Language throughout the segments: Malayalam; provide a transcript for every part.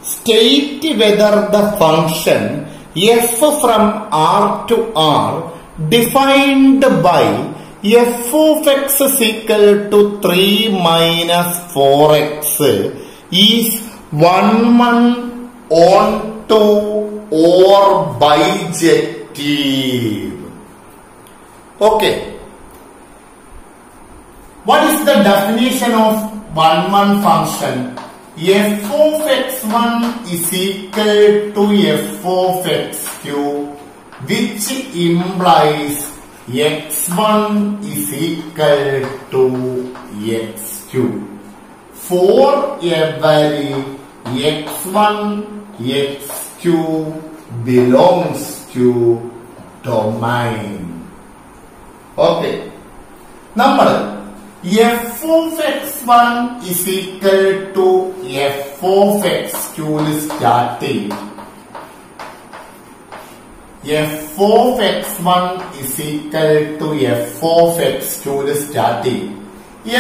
state whether the function f from R to R defined by f of x is equal to 3 minus 4x is 1 onto or bijective. Okay. What is the definition of 1-1 function? F of x1 is equal to f of x2, which implies x1 is equal to x2 for every x1 x2 belongs to domain. Okay. Number f of x1 is equal to f of x2 starting. F of x1 is equal to f of x2 starting.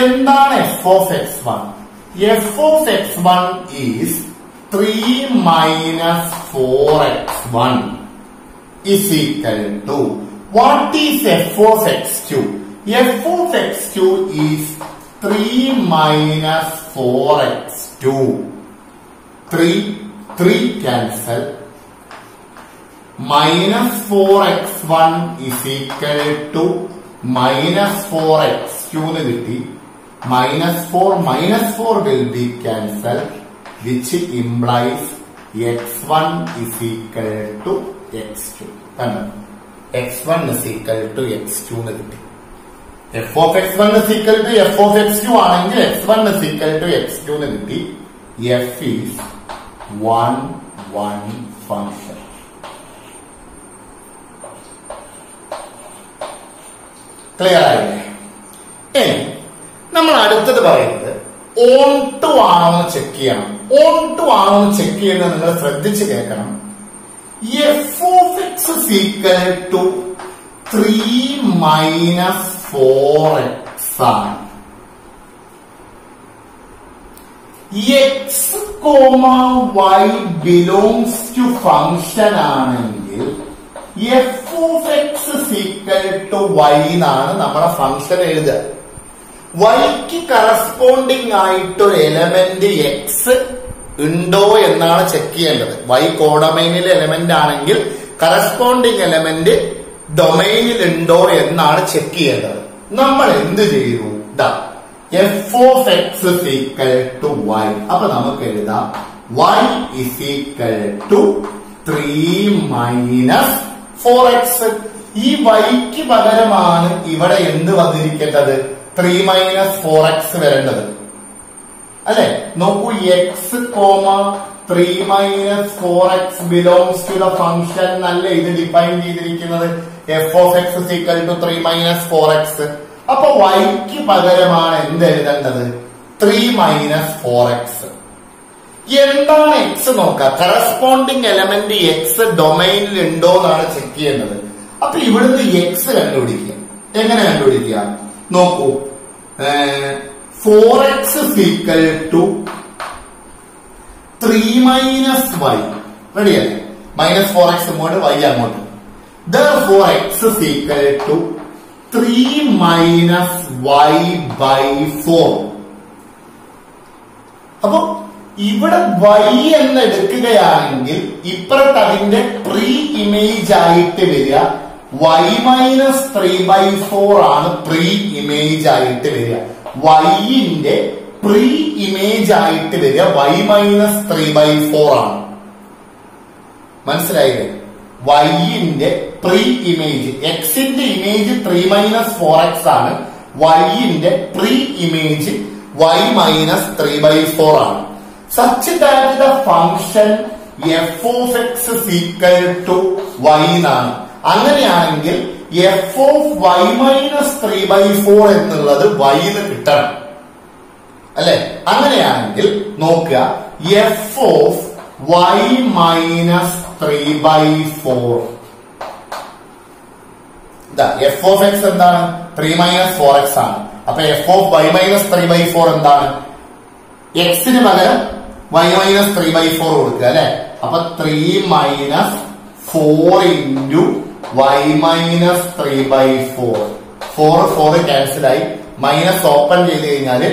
എന്താണ് f of x1? f of x1 is 3 minus 4x1 is equal to, what is f of x2? f of x2 is 3 minus 4x2. 3 cancel. Minus 4x1 is equal to minus 4x2 കിട്ടി. minus 4 will be cancelled, which implies x1 is equal to x2. x1 is equal to x2 കിട്ടി. f of x1 is equal to f of x2 ആണെങ്കിൽ x1 is equal to x2 കിട്ടി. f is 1-1 function. ക്ലിയർ ആയില്ലേ? നമ്മൾ അടുത്തത് പറയുന്നത് ഓൺ ടു ആണോ എന്ന് ചെക്ക് ചെയ്യണം. ഓൺ ടു ആണോ എന്ന് ചെക്ക് ചെയ്യുന്നത് നിങ്ങൾ ശ്രദ്ധിച്ച് കേൾക്കണം. F of x is equal to 3 minus 4x ആണ്. x, y belongs to function ആണെങ്കിൽ f of x is equal to y എന്നാണ് നമ്മുടെ ഫംഗ്ഷൻ എഴുതുക. yക്ക് കറസ്പോണ്ടിങ് ആയിട്ടൊരു എലമെന്റ് x ഉണ്ടോ എന്നാണ് ചെക്ക് ചെയ്യേണ്ടത്. y കോഡൊമൈനിലെ എലമെന്റ് ആണെങ്കിൽ കറസ്പോണ്ടിങ് എലമെന്റ് ഡൊമൈനിൽ ഉണ്ടോ എന്നാണ് ചെക്ക് ചെയ്യേണ്ടത്. നമ്മൾ എന്ത് ചെയ്തു? f of x is equal to y. അപ്പൊ നമുക്ക് എഴുതാം y is equal to 3 minus 4x. ഈ yക്ക് പകരമാണ് ഇവിടെ എന്ത് വന്നിരിക്കേണ്ടത്? 3 minus 4x വരേണ്ടത് അല്ലെ? നോക്കൂ, x, 3 minus 4x belongs to the function എന്നല്ല ഇത് ഡിഫൈൻ ചെയ്തിരിക്കുന്നത്. f of x is equal to 3 minus 4x. അപ്പൊ yക്ക് പകരമാണ് എന്ത് എഴുതേണ്ടത്? 3 minus 4x. എന്താണ് x നോക്കുക? കറസ്പോണ്ടിങ് എലമെന്റ് x ഡൊമൈനിൽ ഉണ്ടോ എന്നാണ് ചെക്ക് ചെയ്യേണ്ടത്. അപ്പൊ ഇവിടുന്ന് x കണ്ടുപിടിക്കുക. എങ്ങനെ കണ്ടുപിടിക്കുക? നോക്കൂ, 4x is equal to 3 minus y. റെഡിയല്ലേ? minus 4x ഇങ്ങോട്ട്, y അങ്ങോട്ട്. Therefore x is equal to 3 minus y by 4. അപ്പൊ ഇവിടെ y എന്ന് എടുക്കുകയാണെങ്കിൽ ഇപ്പുറത്ത് അതിന്റെ പ്രീ ഇമേജ് ആയിട്ട് വരിക y minus 3/4 ആണ് പ്രീ ഇമേജ് ആയിട്ട് വരിക. yന്റെ പ്രീ ഇമേജ് ആയിട്ട് വരിക y minus 3/4 ആണ്. മനസ്സിലായില്ലേ? yന്റെ പ്രീ ഇമേജ്, xന്റെ ഇമേജ് 3 minus 4x ആണ്. yന്റെ പ്രീ ഇമേജ് y minus 3/4 ആണ്. Such that the function f of x is equal to y എന്നാണ്. അങ്ങനെയാണെങ്കിൽ f of y minus 3/4 എന്നുള്ളത് y ന്ന് കിട്ടണം അല്ലെ? അങ്ങനെയാണെങ്കിൽ നോക്കുക, f of y minus 3/4. f of x എന്താണ്? 3 minus 4x ആണ്. അപ്പൊ f of y minus 3/4 എന്താണ്? x ന് പകരം y മൈനസ് 3/4 കൊടുക്കുക അല്ലെ. അപ്പൊ 3 minus 4 into y minus 3/4. 4 cancel ആയി. മൈനസ് ഓപ്പൺ ചെയ്ത് കഴിഞ്ഞാല്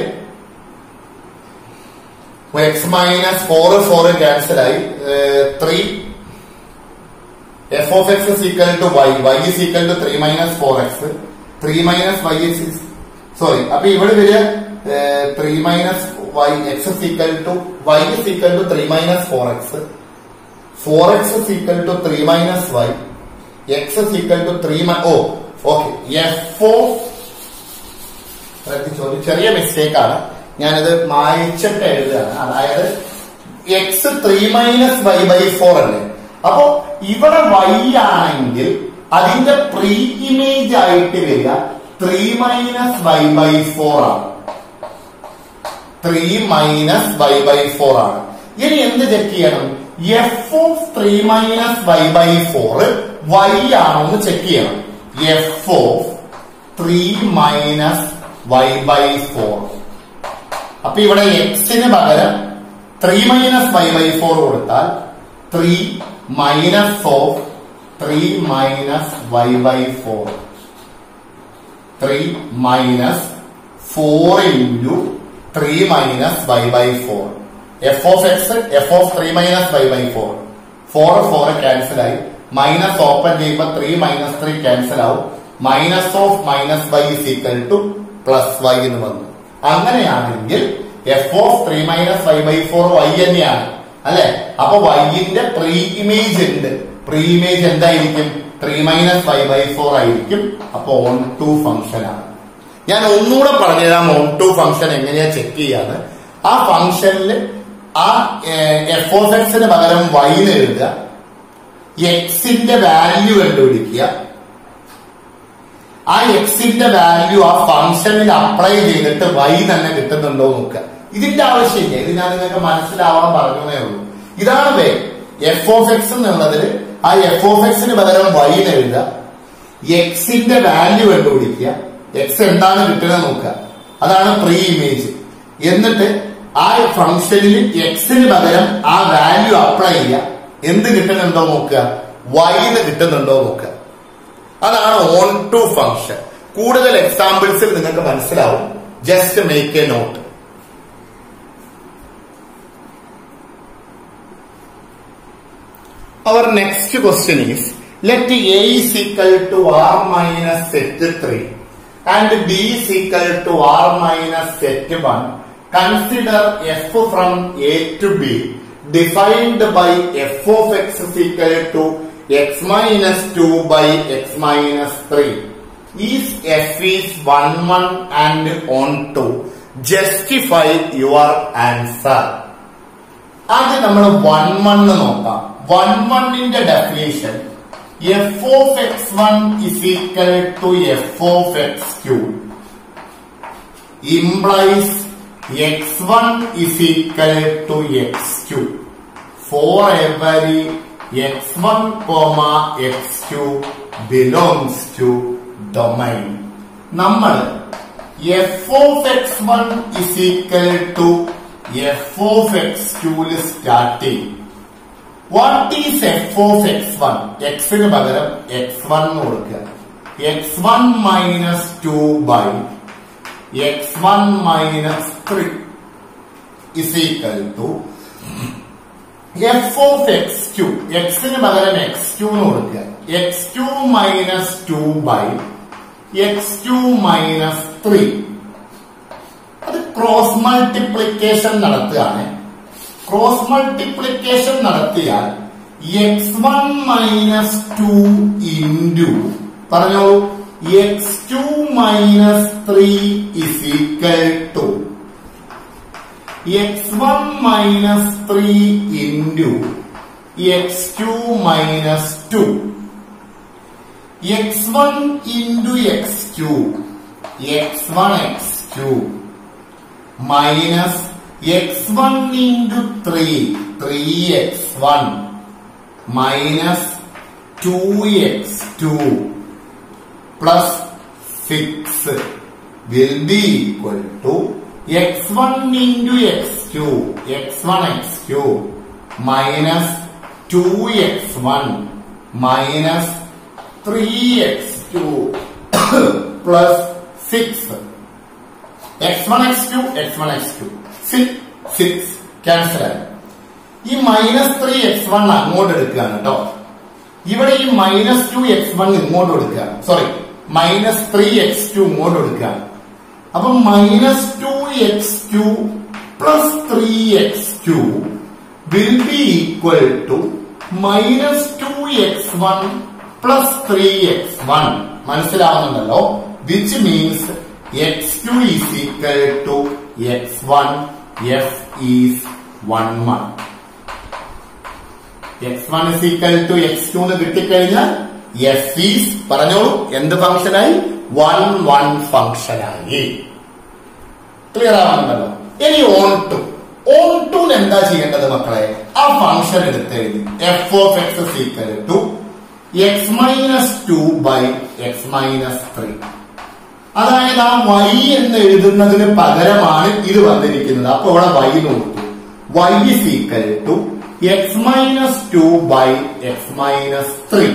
x മൈനസ് 4 ക്യാൻസൽ ആയി. 3 f of x is equal to y is equal to 3 minus 4x. 3 minus y is sorry. അപ്പൊ ഇവിടെ വരിക 3 minus y x is equal to y is equal to 3 minus 4x. 4x is equal to 3 minus y. x is equal to 3 okay. f of ചെറിയ മിസ്റ്റേക്ക് ആണ്, ഞാനത് മായിച്ചിട്ട് എഴുതുകയാണ്. അതായത് x 3 മൈനസ് y/4 അല്ലേ. അപ്പോ ഇവിടെ y ആണെങ്കിൽ അതിന്റെ പ്രീ ഇമേജ് ആയിട്ട് വരിക 3 മൈനസ് y/4 ആണ്. 3 മൈനസ് y/4 ആണ്. ഇനി എന്ത് ചെക്ക് ചെയ്യണം? f of 3 minus y/4 y ആണോ എന്ന് ചെക്ക് ചെയ്യണം. f of 3 minus y/4. അപ്പൊ ഇവിടെ എക്സിന് പകരം 3 മൈനസ് y/4 കൊടുത്താൽ 3 minus of 3 minus y/4. 3 minus 4 into 3 minus y/4. f of x f of 3 minus y/4. 4 cancel ആയി. മൈനസ് ഓപ്പൺ ചെയ്യുമ്പോൾ 3 മൈനസ് 3 ക്യാൻസൽ ആവും. Minus of minus y is equal to plus y എന്ന് വന്നു. അങ്ങനെയാണെങ്കിൽ f of 3 minus y/4 y തന്നെയാണ് അല്ലെ. അപ്പൊ y-ന്റെ പ്രീ ഇമേജ് ഉണ്ട്. പ്രീ ഇമേജ് എന്തായിരിക്കും? 3 മൈനസ് y/4 ആയിരിക്കും. അപ്പൊ ഓൺ ടു ഫംഗ്ഷൻ ആണ്. ഞാൻ ഒന്നുകൂടെ പറഞ്ഞുതരാം ഓൺ ടു ഫംഗ്ഷൻ എങ്ങനെയാ ചെക്ക് ചെയ്യാന്ന്. ആ ഫംഗ്ഷനിൽ ആ f of x പകരം y എന്ന് എഴുതുക. എക്സിന്റെ വാല്യൂ കണ്ടുപിടിക്കുക. ആ എക്സിന്റെ വാല്യൂ ആ ഫംഗ്ഷനിൽ അപ്ലൈ ചെയ്തിട്ട് y തന്നെ കിട്ടുന്നുണ്ടോ നോക്കുക. ഇതിന്റെ ആവശ്യമില്ല, ഇത് ഞാൻ നിങ്ങൾക്ക് മനസ്സിലാവാൻ പറഞ്ഞേ ഉള്ളൂ. ഇതാണ് വേ. എഫ് ഓഫ് എക്സ് എന്നുള്ളതിൽ ആ എഫ് ഓഫ് എക്സിന് പകരം y എന്ന് എഴുതുക. എക്സിന്റെ വാല്യൂ കണ്ടുപിടിക്കുക. എക്സ് എന്താണ് കിട്ടുന്നത് നോക്കുക. അതാണ് പ്രീ ഇമേജ്. എന്നിട്ട് ആ ഫംഗ്ഷനിൽ എക്സിന് പകരം ആ വാല്യൂ അപ്ലൈ ചെയ്യുക. എന്ത് കിട്ടുന്നുണ്ടോ നോക്കുക. y എന്ന് കിട്ടുന്നുണ്ടോ നോക്കുക. അതാണ് ഓൺ ടു ഫംഗ്ഷൻ. കൂടുതൽ എക്സാമ്പിൾസിൽ നിങ്ങൾക്ക് മനസ്സിലാവും. Just make a note. Our next question is, let A is equal to R minus set 3 and B is equal to R minus set 1. Consider f from A to B defined by f of x is equal to x minus 2 by x minus 3. If f is 1, 1 and on 2, justify your answer. ആദ്യം നമ്മൾ 1, 1 നോക്കാം. 1, 1ന്റെ definition f of x1 is equal to f of x2 implies x1 is equal to x2 for every x1, x2 belongs to domain. നമ്മൾ f of x1 is equal to f of x2 start ചെയ്യും. What is f of x1? x ന് പകരം x1 കൊടുക്കുക. x1 minus 2 by x1 minus 3 is equal to f of x2. x ന് പകരം x2 കൊടുക്കുക. x2 minus 2 by x2 minus 3. അത് ക്രോസ് മൾട്ടിപ്ലിക്കേഷൻ നടത്തുകയാണ്. ക്രോസ് മൾട്ടിപ്ലിക്കേഷൻ നടത്തിയാൽ x1 minus 2 into പറഞ്ഞോളൂ x2 minus 3 is equal to x1 minus 3 into x2 minus 2. x1 into x2 x1 x2 minus x1 into 3 3x1 minus 2x2 plus 6 will be equal to x1 into x2 x1 x2 minus 2x1 minus 3x2 plus 6 x1 x2 x1 x2 6 cancel ആയി. ഈ -3x1 അങ്ങോട്ട് എടുക്കുകയാണ് കേട്ടോ. ഇവിടെ ഈ -2x1 ഇങ്ങോട്ട് എടുക്കുകയാണ്. സോറി, -3x2 ഇങ്ങോട്ട് എടുക്കുകയാണ്. അപ്പൊ -2x2 plus 3x2 will be equal to -2x1 plus 3x1. മനസ്സിലാവുന്നുണ്ടല്ലോ? Which means x2 is equal to x1, f is 1 1. x1 is equal to x2 എന്ന് കിട്ടിക്കഴിഞ്ഞാൽ f is പറഞ്ഞോളൂ എന്ത് ഫംഗ്ഷനായി? 1 1 ഫംഗ്ഷനായി. ക്ലിയർ ആവുന്നുണ്ടല്ലോ? ഇനി ഓൺ ടു എന്താ ചെയ്യേണ്ടത് മക്കളെ? ആ ഫംഗ്ഷൻ എടുത്ത് എഴുതി f of x is equal to x minus 2 by x minus 3. അതായത് ആ y എന്ന് എഴുതുന്നതിന് പകരമാണ് ഇത് വന്നിരിക്കുന്നത്. അപ്പൊ ഇവിടെ y നോക്കൂ. y is equal to x minus 2 by x minus 3.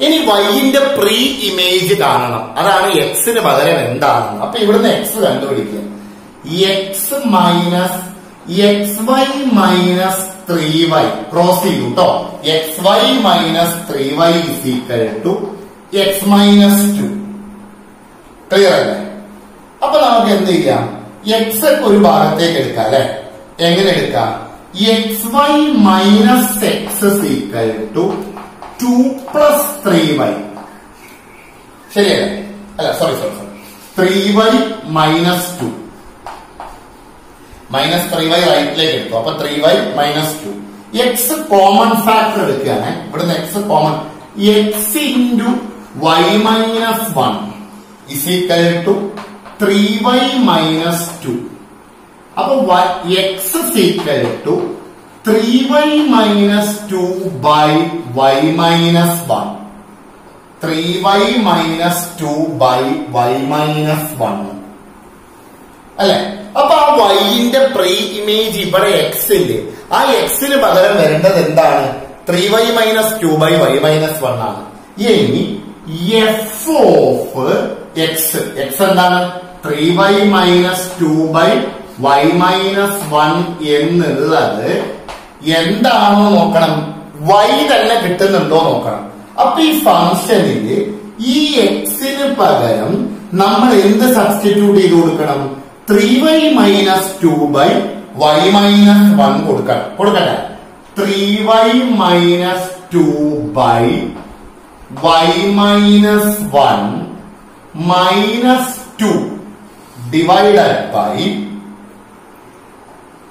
ഇനി yന്റെ പ്രീ ഇമേജ് കാണണം. അതാണ് xന് പകരം എന്താണെന്ന്. അപ്പൊ ഇവിടുന്ന് x കണ്ടുപിടിക്കുക. x minus xy minus 3y cross ചെയ്തു കേട്ടോ. xy minus 3y is equal to x minus 2. Clear അല്ലേ? അപ്പൊ നമുക്ക് എന്ത് ചെയ്യാം? x ഒരു ഭാഗത്തേക്ക് എടുക്കാം അല്ലെ? എങ്ങനെ എടുക്കാം? xy minus x is equal to 2 plus 3y. ശരിയല്ലേ? അല്ല sorry 3y minus 2 minus 3y റൈറ്റിലേക്ക് എടുത്തു. അപ്പൊ 3y minus 2. X common factor എടുക്കുകയാണ്. ഇവിടുന്ന് X common. X into y minus 1 is equal to 3y minus 2. അപ്പൊ x is equal to 3y minus 2 by y minus 1. 3y minus 2 by y minus 1 അല്ലെ? അപ്പൊ ആ വൈന്റെ പ്രീ ഇമേജ് ഇവിടെ എക്സ് ഇല്ലേ? ആ എക്സിന് പകരം വരേണ്ടത് എന്താണ്? 3y minus 2 by y minus 1 ആണ്. ഇനി എഫ് ഓഫ് എക്സ് എന്താണ്? 3y minus 2 by y minus 1 എന്നുള്ളത് എന്താണോ നോക്കണം. y തന്നെ കിട്ടുന്നുണ്ടോ നോക്കണം. അപ്പൊ ഈ ഫംഗ്ഷനില് ഈ എക്സിന് പകരം നമ്മൾ എന്ത് സബ്സ്റ്റിറ്റ്യൂട്ട് ചെയ്ത് കൊടുക്കണം? 3y minus 2 by y minus 1 കൊടുക്കട്ടെ. 3y minus 2 by y minus 1 minus 2 divided by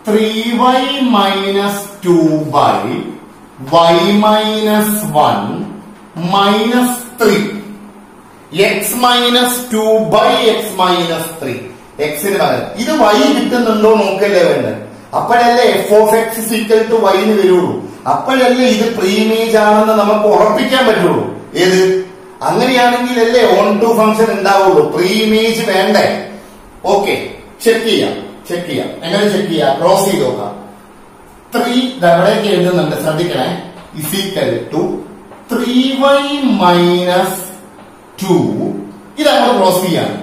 3y minus 2 by y minus 1 minus 3. x minus 2 by x minus 3. എക്സിന് പകരം ഇത് y കിട്ടുന്നുണ്ടോ നോക്കല്ലേ വേണ്ടത്. അപ്പോഴല്ലേ f of x is equal to y ന് വരുള്ളൂ. അപ്പോഴല്ലേ ഇത് പ്രീ ഇമേജ് ആണെന്ന് നമുക്ക് ഉറപ്പിക്കാൻ പറ്റുള്ളൂ. ഏത്? അങ്ങനെയാണെങ്കിൽ അല്ലേ ഓൺ ടു ഫംഗ്ഷൻ ഉണ്ടാവുള്ളൂ. പ്രീ ഇമേജ് വേണ്ടേ? ഓക്കെ, ചെക്ക് ചെയ്യാം. എങ്ങനെ ചെക്ക് ചെയ്യാം? ക്രോസ് ചെയ്ത് നോക്കാം. 3 എവിടേക്ക് എഴുതുന്നുണ്ട് ശ്രദ്ധിക്കണേ. Is equal to 3y minus 2. ഇത് അങ്ങോട്ട് ക്രോസ് ചെയ്യാണ്.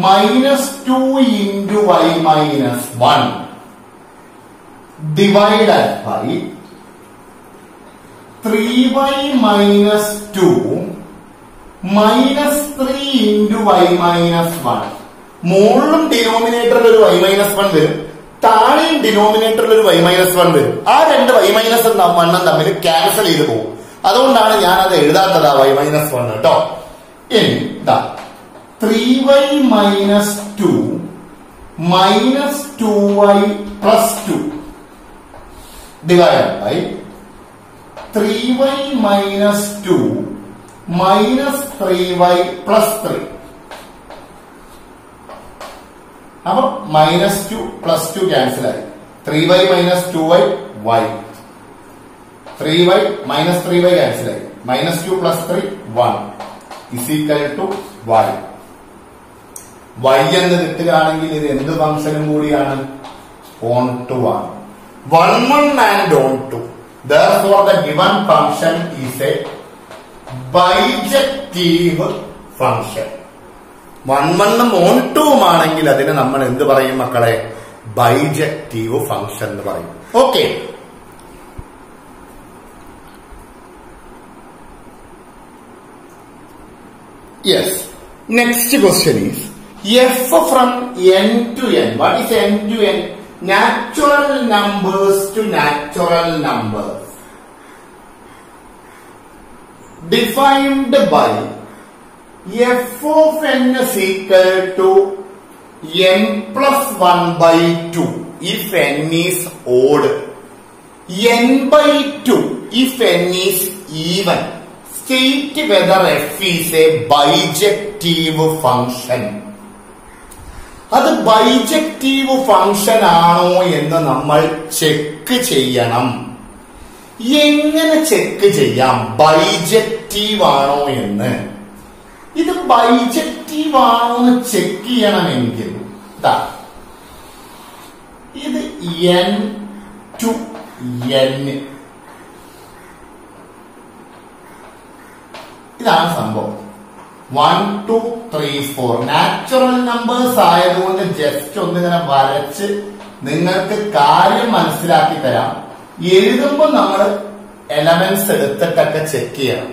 minus 2 into y minus 1 divided by 3y minus 2 minus 3 into y minus 1. മുകളിലും ഡിനോമിനേറ്ററിൽ ഒരു y minus 1 വരും, താഴെയും ഡിനോമിനേറ്ററിൽ ഒരു y minus 1 വരും. ആ രണ്ട് y minus 1 തമ്മിൽ ക്യാൻസൽ ചെയ്ത് പോകും. അതുകൊണ്ടാണ് ഞാൻ അത് എഴുതാത്തത് ആ y minus 1 കേട്ടോ. ഇനി ഇതാ 3y minus 2 minus 2y plus 2 divided by 3y minus 2 minus 3y plus 3. അപ്പൊ മൈനസ് 2 പ്ലസ് 2 ക്യാൻസൽ ആയി. 3y minus 2y y. 3y minus 3y cancel ആയി. Minus 2 plus 3 1 is equal to y. y എന്ന് കിട്ടുകയാണെങ്കിൽ ഇത് എന്ത് ഫംഗ്ഷനും കൂടിയാണ്? onto 1. 1, 1 and onto. Therefore, the given function is a bijective function. 1, 1 ഉം onto ആണെങ്കിൽ അതിനെ നമ്മൾ എന്ത് പറയും മക്കളെ? ബൈജക്റ്റീവ് ഫംഗ്ഷൻ എന്ന് പറയും. Okay. Yes. Next question is f from n to n. What is n to n? Natural numbers to natural numbers. Defined by f of n is equal to n plus 1 by 2 if n is odd. n by 2 if n is even. State whether f is a bijective function. അത് ബൈജക്റ്റീവ് ഫംഗ്ഷൻ ആണോ എന്ന് നമ്മൾ ചെക്ക് ചെയ്യണം. എങ്ങനെ ചെക്ക് ചെയ്യാം ബൈജക്റ്റീവ് ആണോ എന്ന്? ഇത് ബൈജക്റ്റീവ് ആണോ എന്ന് ചെക്ക് ചെയ്യണമെങ്കിൽ ഇത് n to n, ഇതാണ് സംഭവം. 1, 2, 3, 4 നാച്ചുറൽ നമ്പേഴ്സ് ആയതുകൊണ്ട് ജസ്റ്റ് ഒന്നിങ്ങനെ വരച്ച് നിങ്ങൾക്ക് കാര്യം മനസ്സിലാക്കി തരാം. എഴുതുമ്പോൾ നമ്മൾ എലമെന്റ്സ് എടുത്തിട്ടൊക്കെ ചെക്ക് ചെയ്യണം.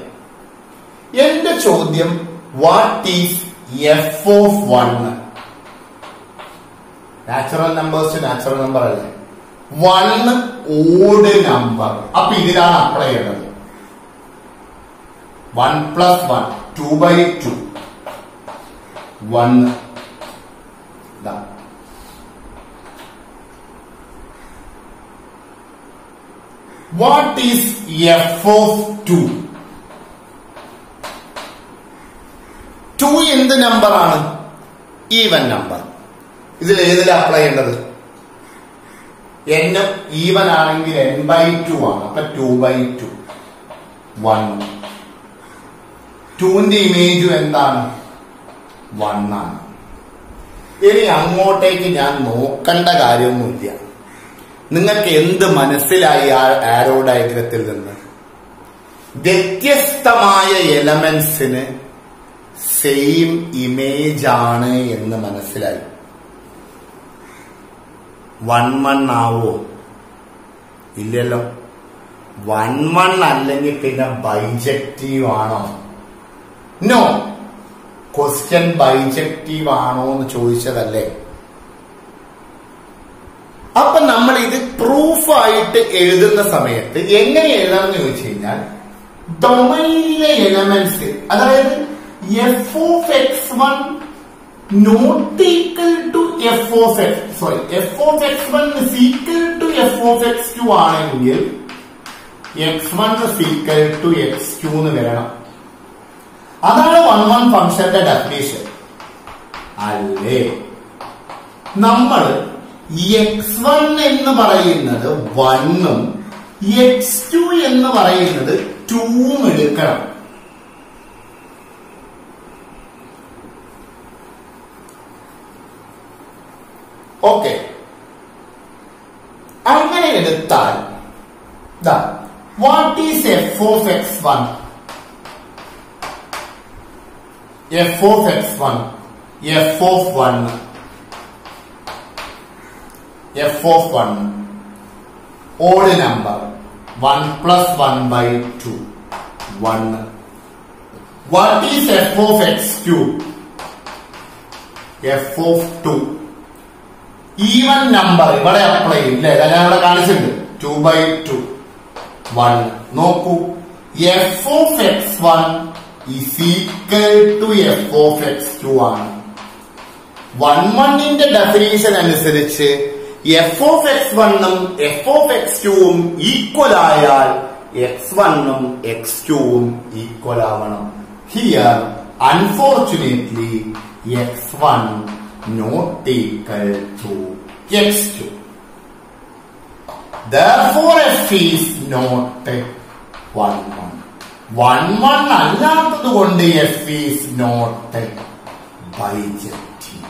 എന്റെ ചോദ്യം, what is F of 1? Natural numbers natural number അല്ലേ? 1 ഓഡ് നമ്പർ. അപ്പൊ ഇതിലാണ് അപ്ലൈ ചെയ്യേണ്ടത്. 1 plus 1, 2 by 2, 1. What is f of 2? 2 എന്ത് നമ്പർ ആണ്? Even number. ഇതിൽ ഏതിൽ അപ്ലൈ ചെയ്യേണ്ടത്? n ഈവൻ ആണെങ്കിൽ n by 2 ആണ്. അപ്പൊ 2 by 2, 1. 2ന്റെ ഇമേജും എന്താണ്? 1 ആണ്. ഇനി അങ്ങോട്ടേക്ക് ഞാൻ നോക്കേണ്ട കാര്യമൊന്നുമില്ല. നിങ്ങൾക്ക് എന്ത് മനസ്സിലായി ആ ആരോ ഡയഗ്രത്തിൽ നിന്ന്? വ്യത്യസ്തമായ എലമെന്റ്സിന് സെയിം ഇമേജ് ആണ് എന്ന് മനസ്സിലായി. 1, 1 ആവോ? ഇല്ലല്ലോ. 1, 1 അല്ലെങ്കിൽ പിന്നെ ബൈജക്റ്റീവ് ആണോ? നോ. ക്വസ്റ്റ്യൻ ബൈജക്റ്റീവ് ആണോ എന്ന് ചോദിച്ചതല്ലേ? അപ്പൊ നമ്മൾ ഇത് പ്രൂഫായിട്ട് എഴുതുന്ന സമയത്ത് എങ്ങനെ എഴുതണം എന്ന് ചോദിച്ചു കഴിഞ്ഞാൽ, ഡൊമൈനിലെ എലമെന്റ്സ്, അതായത് f of x1 not equal to f of x, sorry, f of x1 is equal to f of x2 ആണെങ്കിൽ x1 is equal to x2 എന്ന് വരണം. അതാണ് 1, 1 ഫംഗ്ഷന്റെ ഡെഫിനിഷൻ അല്ലേ? നമ്മൾ x1 എന്ന് പറയുന്നത് 1ഉം x2 എന്ന് പറയുന്നത് 2ഉം എടുക്കണം. ഓക്കെ. അങ്ങനെ എടുത്താൽ what is F of x1? f of x1, f of 1, f of 1, odd number, 1 plus 1 by 2, 1. What is f of x2? f of 2. Even number, ഇവിടെ അപ്ലൈ ഇല്ലേ? ഞാൻ ഇവിടെ കാണിച്ചിട്ടുണ്ട്. 2 by 2, 1. നോക്കൂ, f of x1 is equal to f of x2 ആണ്. 1, 1ന്റെ ഡെഫിനിഷൻ അനുസരിച്ച് f of x1 ഉം f of x2 ഉം ഈക്വൽ ആയാൽ x1 ഉം x2 ഉം ഈക്വൽ ആവണം. Here unfortunately x1 not equal to x2. Therefore f is not 1, 1. 1, 1 അല്ലാത്തത് കൊണ്ട് f is not bijective.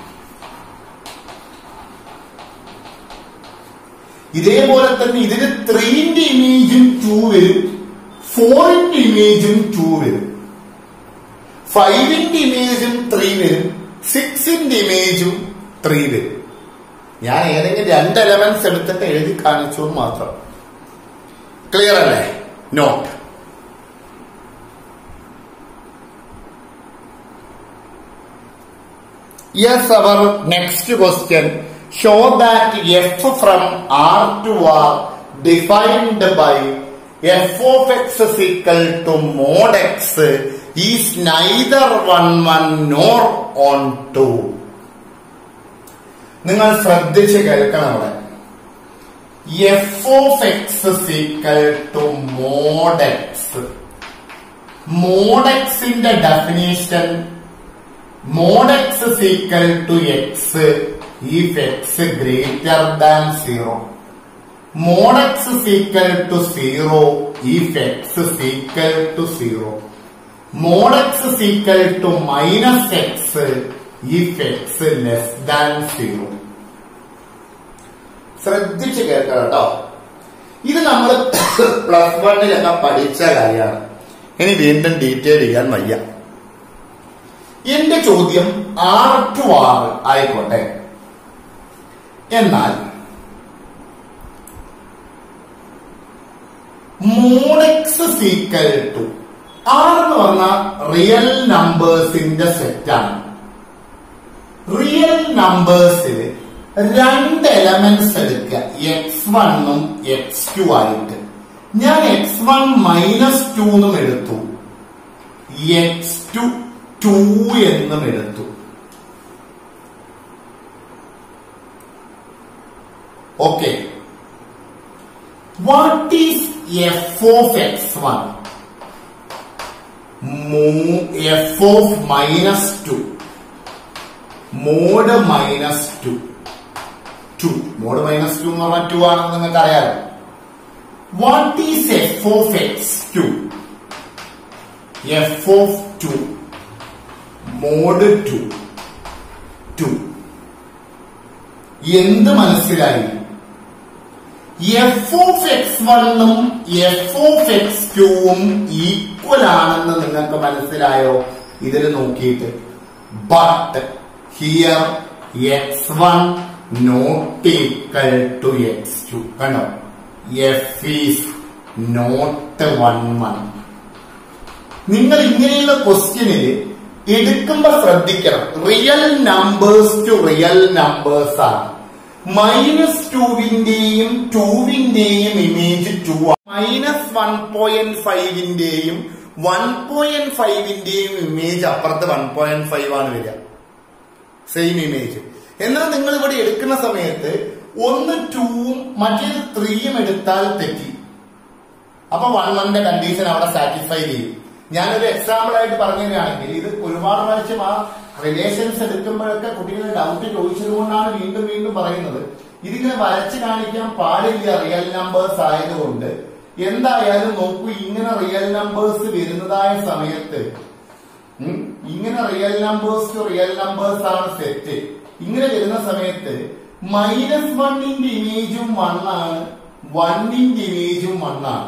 ഇതേപോലെ തന്നെ ഇതിന് 3ന്റെ ഇമേജും 2 വരും, 4ന്റെ ഇമേജും 2 വരും, 5ന്റെ ഇമേജും 3 വരും, 6ന്റെ ഇമേജും 3 വരും. ഞാൻ ഏതെങ്കിലും 2 എലമെന്റ്സ് എടുത്തിട്ട് എഴുതി കാണിച്ചു മാത്രം. ക്ലിയർ അല്ലേ? Not. Yes, our next question. Show that f from R to R defined by f of x is equal to mod x is neither 1 nor on 2. നിങ്ങൾ ശ്രദ്ധിച്ച് കേൾക്കണം. അവിടെ f of x is equal to mod x. mod x ന്റെ definition mod x is equal to x if x greater than 0. mod x is equal to 0 if x is equal to 0. mod x is equal to minus x if x less than 0. ശ്രദ്ധിച്ച് കേൾക്കണം കേട്ടോ. ഇത് നമ്മൾ +1 പഠിച്ച കാര്യമാണ്. ഇനി വീണ്ടും ഡീറ്റെയിൽ ചെയ്യാൻ വയ്യ. എന്റെ ചോദ്യം R to R ആയിക്കോട്ടെ. എന്നാൽ mod x is equal to R എന്ന് പറഞ്ഞാൽ റിയൽ നമ്പേഴ്സിന്റെ സെറ്റാണ്. റിയൽ നമ്പേഴ്സിൽ 2 എലമെന്റ്സ് എടുക്കുക, x1 ഉം x2 ആയിട്ട്. ഞാൻ x1 -2 എന്നും എടുത്തു, x2 2 എന്നും എടുത്തു. Okay. What is f of x1? f of -2 mod -2 2 mod -2 എന്ന് പറഞ്ഞാൽ 2 ആണെന്ന് നിങ്ങൾക്ക് അറിയാലോ. What is f of x2? f of 2 mod 2 2. എന്ത് മനസ്സിലായി? f of x1 ഉം f of x2 ഉം ഈക്വൽ ആണെന്ന് നിങ്ങൾക്ക് മനസ്സിലായോ? ഇതിൽ നോക്കിയിട്ട്. But here x1 not equal to x2. കണ്ടോ? f is not 1. നിങ്ങൾ ഇങ്ങനെയുള്ള ക്വസ്റ്റ്യനിൽ എടുക്കുമ്പോ ശ്രദ്ധിക്കണം. Real numbers to real numbers ആണ്. -2ന്റെയും 2ന്റെയും ഇമേജ് 2 ആണ്. -1.5ന്റെയും 1.5ന്റെയും ഇമേജ് അപ്പുറത്ത് 1.5 ആണ് വരിക. Same image. എന്നാൽ നിങ്ങൾ ഇവിടെ എടുക്കുന്ന സമയത്ത് ഒന്ന് 2ഉം മറ്റേത് 3യും എടുത്താൽ തെറ്റി. അപ്പൊ 1 കണ്ടീഷൻ അവിടെ സാറ്റിസ്ഫൈ ചെയ്യും. ഞാനൊരു എക്സാമ്പിൾ ആയിട്ട് പറഞ്ഞു തരികയാണെങ്കിൽ, ഇത് ഒരുപാട് പ്രാവശ്യം ആ റിലേഷൻസ് എടുക്കുമ്പോഴൊക്കെ കുട്ടികളെ ഡൗട്ട് ചോദിച്ചത് കൊണ്ടാണ് വീണ്ടും വീണ്ടും പറയുന്നത്. ഇതിങ്ങനെ വരച്ച് കാണിക്കാൻ പാടില്ല റിയൽ നമ്പേഴ്സ് ആയതുകൊണ്ട്. എന്തായാലും നോക്കൂ, ഇങ്ങനെ റിയൽ നമ്പേഴ്സ് വരുന്നതായ സമയത്ത്, ഇങ്ങനെ real numbers to real numbers ആണ് സെറ്റ്. ഇങ്ങനെ വരുന്ന സമയത്ത് -1ന്റെ ഇമേജും 1 ആണ്, 1ന്റെ ഇമേജും 1 ആണ്,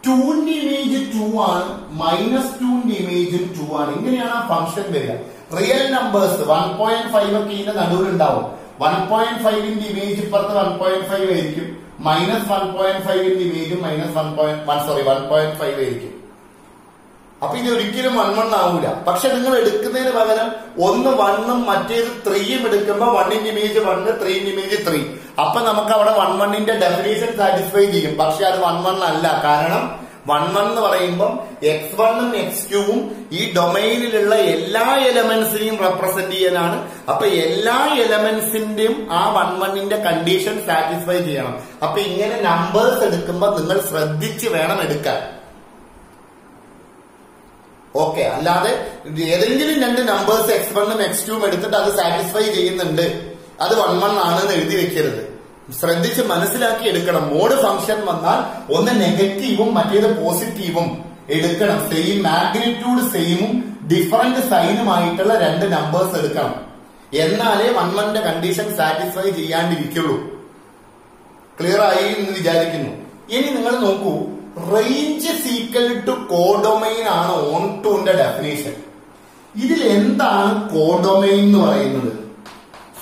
2ന്റെ ഇമേജ് 2 ആണ്, -2ന്റെ ഇമേജും 2 ആണ്. ഇങ്ങനെയാണ് ആ ഫംഗ്ഷൻ വരിക. റിയൽ നമ്പേഴ്സ് 1.5 ഒക്കെ ഇതിന്റെ നടുവിലുണ്ടാവും. 1.5ന്റെ ഇമേജ് ഇപ്പുറത്ത് 1.5 ആയിരിക്കും, -1.5ന്റെ ഇമേജും -1.5 ആയിരിക്കും. അപ്പൊ ഇത് ഒരിക്കലും 1 ആവൂല. പക്ഷെ നിങ്ങൾ എടുക്കുന്നതിന് പകരം ഒന്ന് 1ഉം മറ്റേത് 3യും എടുക്കുമ്പോ 1ന്റെ ഇമേജ് 1, 3ന്റെ ഇമേജ് 3. അപ്പൊ നമുക്ക് അവിടെ 1ന്റെ ഡെഫിനേഷൻ സാറ്റിസ്ഫൈ ചെയ്യും. പക്ഷെ അത് 1 അല്ല. കാരണം 1 എന്ന് പറയുമ്പോൾ x1ഉം x2ഉം ഈ ഡൊമൈനിലുള്ള എല്ലാ എലമെന്റ്സിനെയും റെപ്രസെന്റ് ചെയ്യാനാണ്. അപ്പൊ എല്ലാ എലമെന്റ്സിന്റെയും ആ 1ന്റെ കണ്ടീഷൻ സാറ്റിസ്ഫൈ ചെയ്യണം. അപ്പൊ ഇങ്ങനെ നമ്പേഴ്സ് എടുക്കുമ്പോൾ നിങ്ങൾ ശ്രദ്ധിച്ച് വേണം എടുക്കാൻ. ഓക്കെ. അല്ലാതെ ഏതെങ്കിലും 2 നമ്പേഴ്സ് x1ഉം x2ഉം എടുത്തിട്ട് അത് സാറ്റിസ്ഫൈ ചെയ്യുന്നുണ്ട്, അത് 1 ആണെന്ന് എഴുതി വെക്കരുത്. ശ്രദ്ധിച്ച് മനസ്സിലാക്കി എടുക്കണം. മോഡ് ഫംഗ്ഷൻ വന്നാൽ ഒന്ന് നെഗറ്റീവും മറ്റേത് പോസിറ്റീവും എടുക്കണം. സെയിം മാഗ്നിറ്റ്യൂഡ് സെയിമും ഡിഫറന്റ് സൈനുമായിട്ടുള്ള 2 നമ്പേഴ്സ് എടുക്കണം. എന്നാലേ 1ന്റെ കണ്ടീഷൻ സാറ്റിസ്ഫൈ ചെയ്യാണ്ടിരിക്കുള്ളൂ. ക്ലിയർ ആയി എന്ന് വിചാരിക്കുന്നു. ഇനി നിങ്ങൾ നോക്കൂ, റേഞ്ച് ഈക്വൽ ടു കോഡൊമൈൻ ആണ് ഓൺ ടുന്റെ ഡെഫിനേഷൻ. ഇതിൽ എന്താണ് കോഡൊമൈൻ എന്ന് പറയുന്നത്?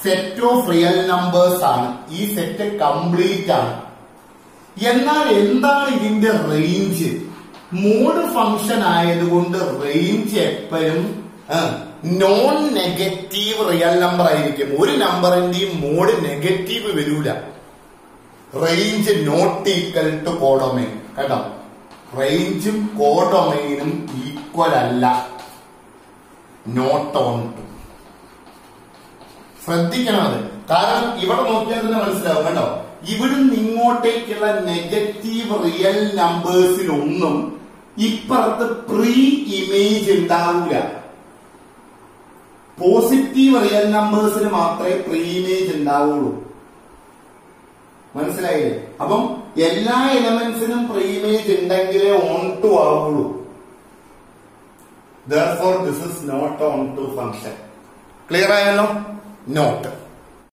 സെറ്റ് ഓഫ് റിയൽ നമ്പേഴ്സ് ആണ്. ഈ സെറ്റ് കംപ്ലീറ്റ് ആണ്. എന്നാൽ എന്താണ് ഇതിന്റെ റേഞ്ച്? മോഡ് ഫംഗ്ഷൻ ആയതുകൊണ്ട് റേഞ്ച് എപ്പോഴും നോൺ നെഗറ്റീവ് റിയൽ നമ്പർ ആയിരിക്കും. ഒരു നമ്പറിന്റെയും മോഡ് നെഗറ്റീവ് വരൂല. Range not equal to codomain. കേട്ടോ, റേഞ്ചും കോഡൊമൈനും ഈക്വൽ അല്ല. Not onto. ശ്രദ്ധിക്കണം അത്. കാരണം ഇവിടെ നോക്കിയാൽ തന്നെ മനസ്സിലാവും. കേട്ടോ, ഇവിടുന്ന് ഇങ്ങോട്ടേക്കുള്ള നെഗറ്റീവ് റിയൽ നമ്പേഴ്സിലൊന്നും ഇപ്പുറത്ത് പ്രീ ഇമേജ് ഉണ്ടാവില്ല. പോസിറ്റീവ് റിയൽ നമ്പേഴ്സിന് മാത്രമേ പ്രീ ഇമേജ് ഉണ്ടാവുള്ളൂ. മനസ്സിലായില്ലേ? അപ്പം എല്ലാ എലമെന്റ്സിനും പ്രീ ഇമേജ് ഉണ്ടെങ്കിലേ ഓൺ ടു ആവുള്ളൂ. Therefore, this is not on to function. Clear ആയല്ലോ? Note.